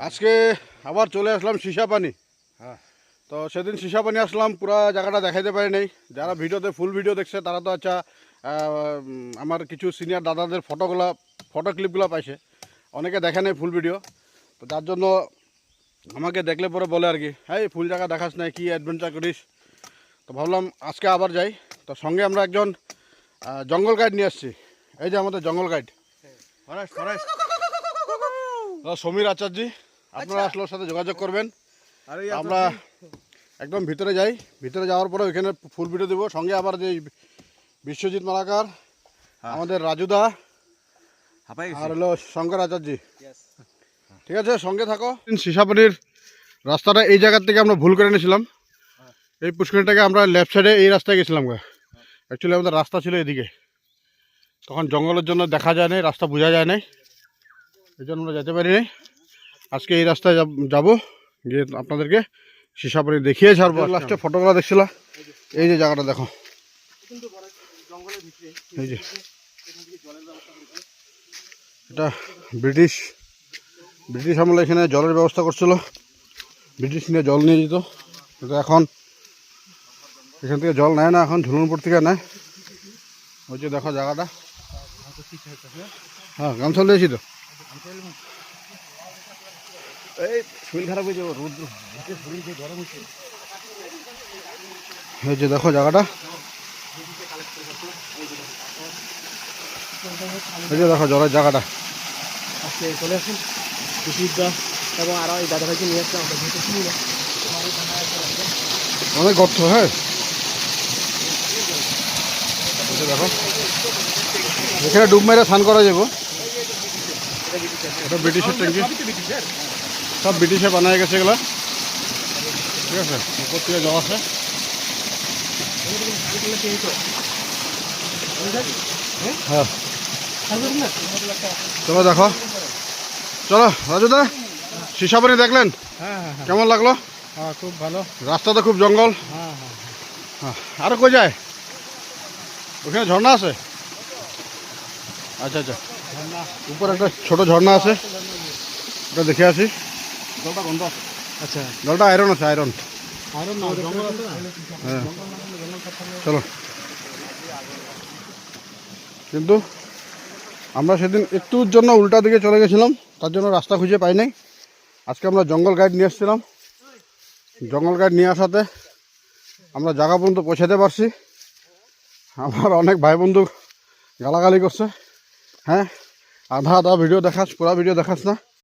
আজকে আবার চলে আসলাম সিসাপানি। তো সেদিন সিসাপানি আসলাম, পুরো জায়গাটা দেখাইতে পারি নাই। যারা ভিডিওতে ফুল ভিডিও দেখছে তারা তো আচ্ছা আমার কিছু সিনিয়র দাদাদের ফটো ক্লিপগুলো পাইছে, অনেকে দেখে নাই ফুল ভিডিও। তো যার জন্য আমাকে দেখলে পরে বলে আর কি, হ্যাঁ ফুল জায়গা দেখাস না, কি অ্যাডভেঞ্চার করিস। তো ভাবলাম আজকে আবার যাই। তো সঙ্গে আমরা একজন জঙ্গল গাইড নিয়ে আসছি। এই যে আমাদের জঙ্গল গাইড সমীর আচার্যজি, আপনারা আসলে ওর সাথে যোগাযোগ করবেন। আমরা একদম ভিতরে যাই, ভিতরে যাওয়ার পরে ওইখানে ফুল ভিডিও দেবো। সঙ্গে আবার যে বিশ্বজিৎ মালাকার, আমাদের রাজুদা আর হলো শঙ্কর আচার্যজি, ঠিক আছে সঙ্গে থাকো। সিসাপানির রাস্তাটা এই জায়গার থেকে আমরা ভুল করে নিয়েছিলাম। এই পুষ্করিণীটাকে আমরা লেফট সাইডে এই রাস্তায় গেছিলাম। অ্যাকচুয়ালি আমাদের রাস্তা ছিল এদিকে, তখন জঙ্গলের জন্য দেখা যায় নাই, রাস্তা বোঝা যায় নাই, এই জন্য আমরা যেতে পারি নাই। আজকে এই রাস্তায় যাব, গিয়ে আপনাদেরকে সিসাপানি দেখিয়ে ছাড়বো। লাস্টে ফটোগুলো দেখছিল, এই যে জায়গাটা দেখো, এই যে এটা ব্রিটিশ আমলে এখানে জলের ব্যবস্থা করছিল। ব্রিটিশ নিয়ে জল নিয়ে যেত, কিন্তু এখন এখান থেকে জল নেয় না, এখন ঝুলনপুর থেকে নেয়। ওই যে দেখো জায়গাটা, হ্যাঁ গামছা নিয়েছি তো। শরীর খারাপ হয়ে যাবো, রোদ গরম হচ্ছে। এই যে দেখো জায়গাটা, এই যে দেখো জলের জায়গাটা। চলে আসুন এবং আরো এই দাদা ভাইকে নিয়ে আসলাম। অনেক গর্ত, হ্যাঁ দেখো এখানে ডুব মেরে স্নান করা যাবো। এটা ব্রিটিশের ট্যাঙ্কি, সব ব্রিটিশে বানায় গেছে এগুলো, ঠিক আছে। উপর থেকে জল আছে। হ্যাঁ চলো দেখো, চলো রাজুদা সিসাপানি দেখলেন, কেমন লাগলো? খুব ভালো, রাস্তা তো খুব জঙ্গল। হ্যাঁ আরো কই যায়, ওখানে ঝর্ণা আছে। আচ্ছা আচ্ছা, উপরে একটা ছোট ঝর্ণা আছে, ওটা দেখে আসি। জলটা বন্ধ আছে, আচ্ছা জলটা আয়রন আছে, আয়রন। হ্যাঁ চলো। কিন্তু আমরা সেদিন একটুর জন্য উল্টা দিকে চলে গেছিলাম, তার জন্য রাস্তা খুঁজে পাই নাই। আজকে আমরা জঙ্গল গাইড নিয়ে এসেছিলাম, জঙ্গল গাইড নিয়ে আসাতে আমরা জায়গা পর্যন্ত পৌঁছাতে পারছি। আমার অনেক ভাই বন্ধু গালাগালি করছে, হ্যাঁ আধা ভিডিও দেখাস, পুরা ভিডিও দেখাস না।